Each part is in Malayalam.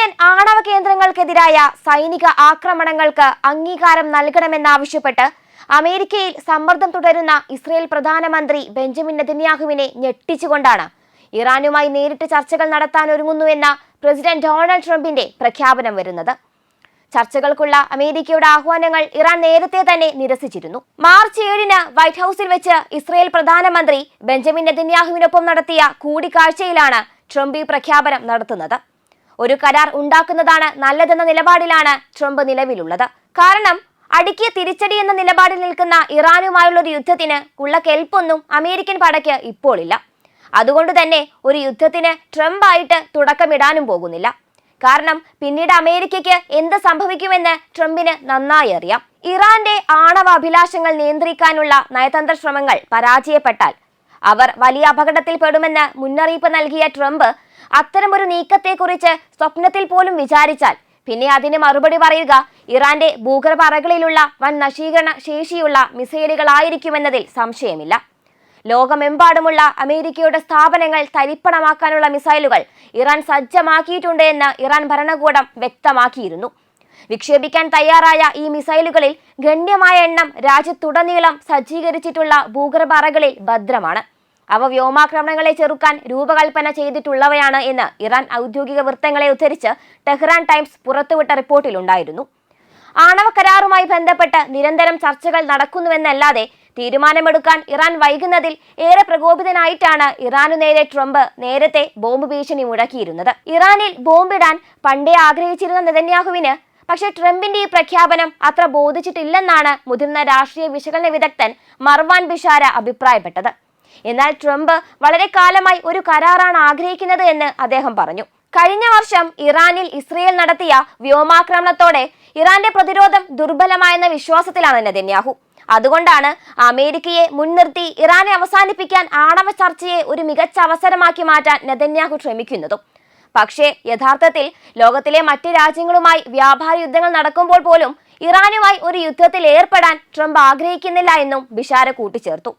ഇറാനിയൻ ആണവ കേന്ദ്രങ്ങൾക്കെതിരായ സൈനിക ആക്രമണങ്ങൾക്ക് അംഗീകാരം നൽകണമെന്നാവശ്യപ്പെട്ട് അമേരിക്കയിൽ സമ്മർദ്ദം തുടരുന്ന ഇസ്രയേൽ പ്രധാനമന്ത്രി ബെഞ്ചമിൻ നെതന്യാഹുവിനെ ഞെട്ടിച്ചുകൊണ്ടാണ് ഇറാനുമായി നേരിട്ട് ചർച്ചകൾ നടത്താൻ ഒരുങ്ങുന്നുവെന്ന പ്രസിഡന്റ് ഡൊണാൾഡ് ട്രംപിന്റെ പ്രഖ്യാപനം വരുന്നത്. ചർച്ചകൾക്കുള്ള അമേരിക്കയുടെ ആഹ്വാനങ്ങൾ ഇറാൻ നേരത്തെ തന്നെ നിരസിച്ചിരുന്നു. മാർച്ച് 7-ന് വൈറ്റ് ഹൌസിൽ വെച്ച് ഇസ്രയേൽ പ്രധാനമന്ത്രി ബെഞ്ചമിൻ നെതന്യാഹുവിനൊപ്പം നടത്തിയ കൂടിക്കാഴ്ചയിലാണ് ട്രംപ് ഈ പ്രഖ്യാപനം നടത്തുന്നത്. ഒരു കരാർ ഉണ്ടാക്കുന്നതാണ് നല്ലതെന്ന നിലപാടിലാണ് ട്രംപ് നിലവിലുള്ളത്. കാരണം അടിക്ക് തിരിച്ചടി എന്ന നിലപാടിൽ നിൽക്കുന്ന ഇറാനുമായുള്ള ഒരു യുദ്ധത്തിന് ഉള്ള കെൽപ്പൊന്നും അമേരിക്കൻ പടയ്ക്ക് ഇപ്പോൾ ഇല്ല. അതുകൊണ്ട് തന്നെ ഒരു യുദ്ധത്തിന് ട്രംപ് ആയിട്ട് തുടക്കമിടാനും പോകുന്നില്ല. കാരണം പിന്നീട് അമേരിക്കയ്ക്ക് എന്ത് സംഭവിക്കുമെന്ന് ട്രംപിന് നന്നായി അറിയാം. ഇറാന്റെ ആണവ അഭിലാഷങ്ങൾ നിയന്ത്രിക്കാനുള്ള നയതന്ത്ര ശ്രമങ്ങൾ പരാജയപ്പെട്ടാൽ അവർ വലിയ അപകടത്തിൽപ്പെടുമെന്ന് മുന്നറിയിപ്പ് നൽകിയ ട്രംപ് അത്തരമൊരു നീക്കത്തെക്കുറിച്ച് സ്വപ്നത്തിൽ പോലും വിചാരിച്ചാൽ പിന്നെ അതിന് മറുപടി പറയുക ഇറാന്റെ ഭൂഗർഭ അറകളിലുള്ള വൻ നശീകരണ ശേഷിയുള്ള മിസൈലുകളായിരിക്കുമെന്നതിൽ സംശയമില്ല. ലോകമെമ്പാടുമുള്ള അമേരിക്കയുടെ സ്ഥാപനങ്ങൾ തരിപ്പണമാക്കാനുള്ള മിസൈലുകൾ ഇറാൻ സജ്ജമാക്കിയിട്ടുണ്ട് എന്ന് ഇറാൻ ഭരണകൂടം വ്യക്തമാക്കിയിരുന്നു. വിക്ഷേപിക്കാൻ തയ്യാറായ ഈ മിസൈലുകളിൽ ഗണ്യമായ എണ്ണം രാജ്യത്തുടനീളം സജ്ജീകരിച്ചിട്ടുള്ള ഭൂഗർഭ അറകളിൽ ഭദ്രമാണ്. അവ വ്യോമാക്രമണങ്ങളെ ചെറുക്കാൻ രൂപകൽപ്പന ചെയ്തിട്ടുള്ളവയാണ് എന്ന് ഇറാൻ ഔദ്യോഗിക വൃത്തങ്ങളെ ഉദ്ധരിച്ച് ടെഹ്റാൻ ടൈംസ് പുറത്തുവിട്ട റിപ്പോർട്ടിലുണ്ടായിരുന്നു. ആണവ കരാറുമായി ബന്ധപ്പെട്ട് നിരന്തരം ചർച്ചകൾ നടക്കുന്നുവെന്നല്ലാതെ തീരുമാനമെടുക്കാൻ ഇറാൻ വൈകുന്നതിൽ ഏറെ പ്രകോപിതനായിട്ടാണ് ഇറാനു നേരെ ട്രംപ് നേരത്തെ ബോംബ് ഭീഷണി മുഴക്കിയിരുന്നത്. ഇറാനിൽ ബോംബിടാൻ പണ്ടേ ആഗ്രഹിച്ചിരുന്ന നെതന്യാഹുവിന് പക്ഷേ ട്രംപിന്റെ ഈ പ്രഖ്യാപനം അത്ര ബോധിച്ചിട്ടില്ലെന്നാണ് മുതിർന്ന രാഷ്ട്രീയ വിശകലന വിദഗ്ധൻ മർവാൻ ബിഷാര അഭിപ്രായപ്പെട്ടത്. എന്നാൽ ട്രംപ് വളരെ കാലമായി ഒരു കരാറാണ് ആഗ്രഹിക്കുന്നത് എന്ന് അദ്ദേഹം പറഞ്ഞു. കഴിഞ്ഞ വർഷം ഇറാനിൽ ഇസ്രയേൽ നടത്തിയ വ്യോമാക്രമണത്തോടെ ഇറാന്റെ പ്രതിരോധം ദുർബലമായെന്ന വിശ്വാസത്തിലാണ് നെതന്യാഹു. അതുകൊണ്ടാണ് അമേരിക്കയെ മുൻനിർത്തി ഇറാനെ അവസാനിപ്പിക്കാൻ ആണവ ചർച്ചയെ ഒരു മികച്ച അവസരമാക്കി മാറ്റാൻ നെതന്യാഹു ശ്രമിക്കുന്നതും. പക്ഷേ യഥാർത്ഥത്തിൽ ലോകത്തിലെ മറ്റ് രാജ്യങ്ങളുമായി വ്യാപാര യുദ്ധങ്ങൾ നടക്കുമ്പോൾ പോലും ഇറാനുമായി ഒരു യുദ്ധത്തിൽ ഏർപ്പെടാൻ ട്രംപ് ആഗ്രഹിക്കുന്നില്ല എന്നും ബിഷാര കൂട്ടിച്ചേർത്തു.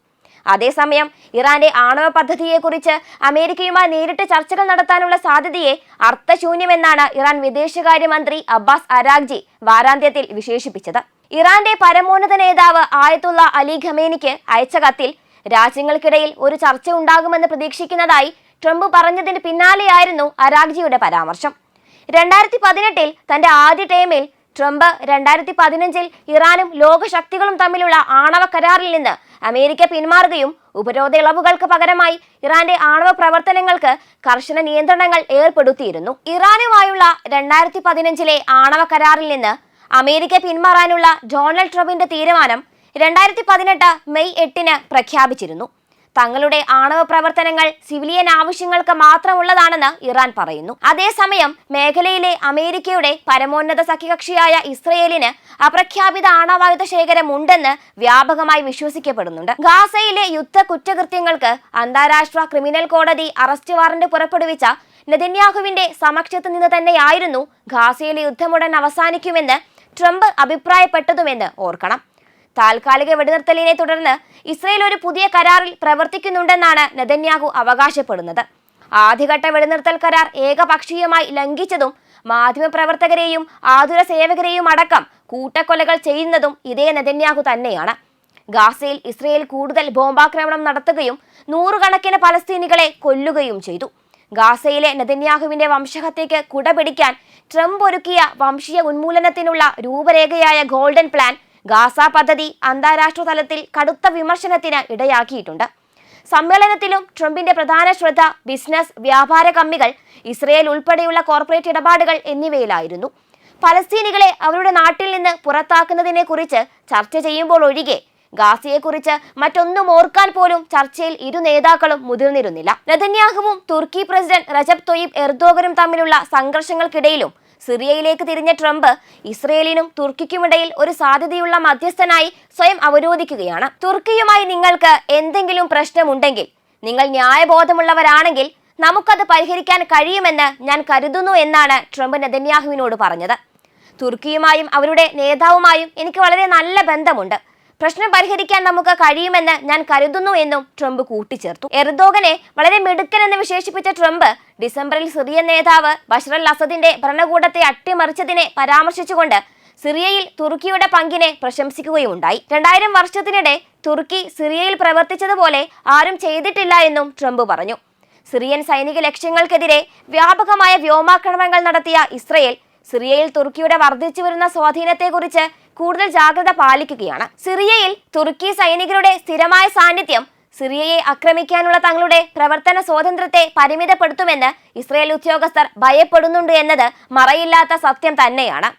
അതേസമയം ഇറാന്റെ ആണവ പദ്ധതിയെക്കുറിച്ച് അമേരിക്കയുമായി നേരിട്ട് ചർച്ചകൾ നടത്താനുള്ള സാധ്യതയെ അർത്ഥശൂന്യമെന്നാണ് ഇറാൻ വിദേശകാര്യമന്ത്രി അബ്ബാസ് അരാഗ്ചി വാരാന്ത്യത്തിൽ വിശേഷിപ്പിച്ചത്. ഇറാന്റെ പരമോന്നത നേതാവ് ആയത്തുള്ള അലി ഖമേനിക്ക് അയച്ച കത്തിൽ രാജ്യങ്ങൾക്കിടയിൽ ഒരു ചർച്ച ഉണ്ടാകുമെന്ന് പ്രതീക്ഷിക്കുന്നതായി ട്രംപ് പറഞ്ഞതിന് പിന്നാലെയായിരുന്നു അരാഗ്ചിയുടെ പരാമർശം. 2018 തന്റെ ആദ്യ ടേമിൽ ട്രംപ് 2015 ഇറാനും ലോകശക്തികളും തമ്മിലുള്ള ആണവ കരാറിൽ നിന്ന് അമേരിക്ക പിന്മാറുകയും ഉപരോധ ഇളവുകൾക്ക് പകരമായി ഇറാന്റെ ആണവ പ്രവർത്തനങ്ങൾക്ക് കർശന നിയന്ത്രണങ്ങൾ ഏർപ്പെടുത്തിയിരുന്നു. ഇറാനുമായുള്ള 2015 ആണവ കരാറിൽ നിന്ന് അമേരിക്ക പിന്മാറാനുള്ള ഡൊണാൾഡ് ട്രംപിന്റെ തീരുമാനം 2018 മെയ് 8-ന് പ്രഖ്യാപിച്ചിരുന്നു. തങ്ങളുടെ ആണവ പ്രവർത്തനങ്ങൾ സിവിലിയൻ ആവശ്യങ്ങൾക്ക് മാത്രമുള്ളതാണെന്ന് ഇറാൻ പറയുന്നു. അതേസമയം മേഖലയിലെ അമേരിക്കയുടെ പരമോന്നത സഖ്യകക്ഷിയായ ഇസ്രയേലിന് അപ്രഖ്യാപിത ആണവായുധ ശേഖരം ഉണ്ടെന്ന് വ്യാപകമായി വിശ്വസിക്കപ്പെടുന്നുണ്ട്. ഗാസയിലെ യുദ്ധ കുറ്റകൃത്യങ്ങൾക്ക് അന്താരാഷ്ട്ര ക്രിമിനൽ കോടതി അറസ്റ്റ് വാറന്റ് പുറപ്പെടുവിച്ച നെതന്യാഹുവിന്റെ സമക്ഷത്ത് നിന്ന് തന്നെയായിരുന്നു ഗാസയിലെ യുദ്ധമുടൻ അവസാനിക്കുമെന്ന് ട്രംപ് അഭിപ്രായപ്പെട്ടതുമെന്ന് ഓർക്കണം. താൽക്കാലിക വെടിനിർത്തലിനെ തുടർന്ന് ഇസ്രയേൽ ഒരു പുതിയ കരാറിൽ പ്രവർത്തിക്കുന്നുണ്ടെന്നാണ് നെതന്യാഹു അവകാശപ്പെടുന്നത്. ആദ്യഘട്ട വെടിനിർത്തൽ കരാർ ഏകപക്ഷീയമായി ലംഘിച്ചതും മാധ്യമപ്രവർത്തകരെയും ആതുര സേവകരെയും അടക്കം കൂട്ടക്കൊലകൾ ചെയ്യുന്നതും ഇതേ നെതന്യാഹു തന്നെയാണ്. ഗാസയിൽ ഇസ്രയേൽ കൂടുതൽ ബോംബാക്രമണം നടത്തുകയും നൂറുകണക്കിന് പലസ്തീനികളെ കൊല്ലുകയും ചെയ്തു. ഗാസയിലെ നെതന്യാഹുവിന്റെ വംശഹത്യയ്ക്ക് കുടപിടിക്കാൻ ട്രംപ് ഒരുക്കിയ വംശീയ ഉന്മൂലനത്തിനുള്ള രൂപരേഖയായ ഗോൾഡൻ പ്ലാൻ ഗാസ പദ്ധതി അന്താരാഷ്ട്ര തലത്തിൽ കടുത്ത വിമർശനത്തിന് ഇടയാക്കിയിട്ടുണ്ട്. സമ്മേളനത്തിലും ട്രംപിന്റെ പ്രധാന ശ്രദ്ധ ബിസിനസ്, വ്യാപാര കമ്മികൾ, ഇസ്രയേൽ ഉൾപ്പെടെയുള്ള കോർപ്പറേറ്റ് ഇടപാടുകൾ എന്നിവയിലായിരുന്നു. പലസ്തീനികളെ അവരുടെ നാട്ടിൽ നിന്ന് പുറത്താക്കുന്നതിനെ കുറിച്ച് ചർച്ച ചെയ്യുമ്പോൾ ഒഴികെ ഗാസയെക്കുറിച്ച് മറ്റൊന്നും ഓർക്കാൻ പോലും ചർച്ചയിൽ ഇരു നേതാക്കളും മുതിർന്നിരുന്നില്ല. നെതന്യാഹുവും തുർക്കി പ്രസിഡന്റ് റജബ് തൊയ്യിബ് എർദോഗനും തമ്മിലുള്ള സംഘർഷങ്ങൾക്കിടയിലും സിറിയയിലേക്ക് തിരിഞ്ഞ ട്രംപ് ഇസ്രയേലിനും തുർക്കിക്കുമിടയിൽ ഒരു സാധ്യതയുള്ള മധ്യസ്ഥനായി സ്വയം അവരോധിക്കുകയാണ്. തുർക്കിയുമായി നിങ്ങൾക്ക് എന്തെങ്കിലും പ്രശ്നമുണ്ടെങ്കിൽ, നിങ്ങൾ ന്യായബോധമുള്ളവരാണെങ്കിൽ നമുക്കത് പരിഹരിക്കാൻ കഴിയുമെന്ന് ഞാൻ കരുതുന്നു എന്നാണ് ട്രംപ് നെതന്യാഹുവിനോട് പറഞ്ഞത്. തുർക്കിയുമായും അവരുടെ നേതാവുമായും എനിക്ക് വളരെ നല്ല ബന്ധമുണ്ട്. പ്രശ്നം പരിഹരിക്കാൻ നമുക്ക് കഴിയുമെന്ന് ഞാൻ കരുതുന്നു എന്നും ട്രംപ് കൂട്ടിച്ചേർത്തു. എർദോഗനെ വളരെ മിടുക്കനെന്ന് വിശേഷിപ്പിച്ച ട്രംപ് ഡിസംബറിൽ സിറിയൻ നേതാവ് ബഷർ അൽ അസദിന്റെ ഭരണകൂടത്തെ അട്ടിമറിച്ചതിനെ പരാമർശിച്ചുകൊണ്ട് സിറിയയിൽ തുർക്കിയുടെ പങ്കിനെ പ്രശംസിക്കുകയുണ്ടായി. 2000 വർഷത്തിനിടെ തുർക്കി സിറിയയിൽ പ്രവർത്തിച്ചതുപോലെ ആരും ചെയ്തിട്ടില്ല എന്നും ട്രംപ് പറഞ്ഞു. സിറിയൻ സൈനിക ലക്ഷ്യങ്ങൾക്കെതിരെ വ്യാപകമായ വ്യോമാക്രമണങ്ങൾ നടത്തിയ ഇസ്രയേൽ സിറിയയിൽ തുർക്കിയുടെ വർദ്ധിച്ചു വരുന്ന സ്വാധീനത്തെക്കുറിച്ച് കൂടുതൽ ജാഗ്രത പാലിക്കുകയാണ്. സിറിയയിൽ തുർക്കി സൈനികരുടെ സ്ഥിരമായ സാന്നിധ്യം സിറിയയെ ആക്രമിക്കാനുള്ള തങ്ങളുടെ പ്രവർത്തന സ്വാതന്ത്ര്യത്തെ പരിമിതപ്പെടുത്തുമെന്ന് ഇസ്രയേൽ ഉദ്യോഗസ്ഥർ ഭയപ്പെടുന്നുണ്ട് എന്നത് മറയില്ലാത്ത സത്യം തന്നെയാണ്.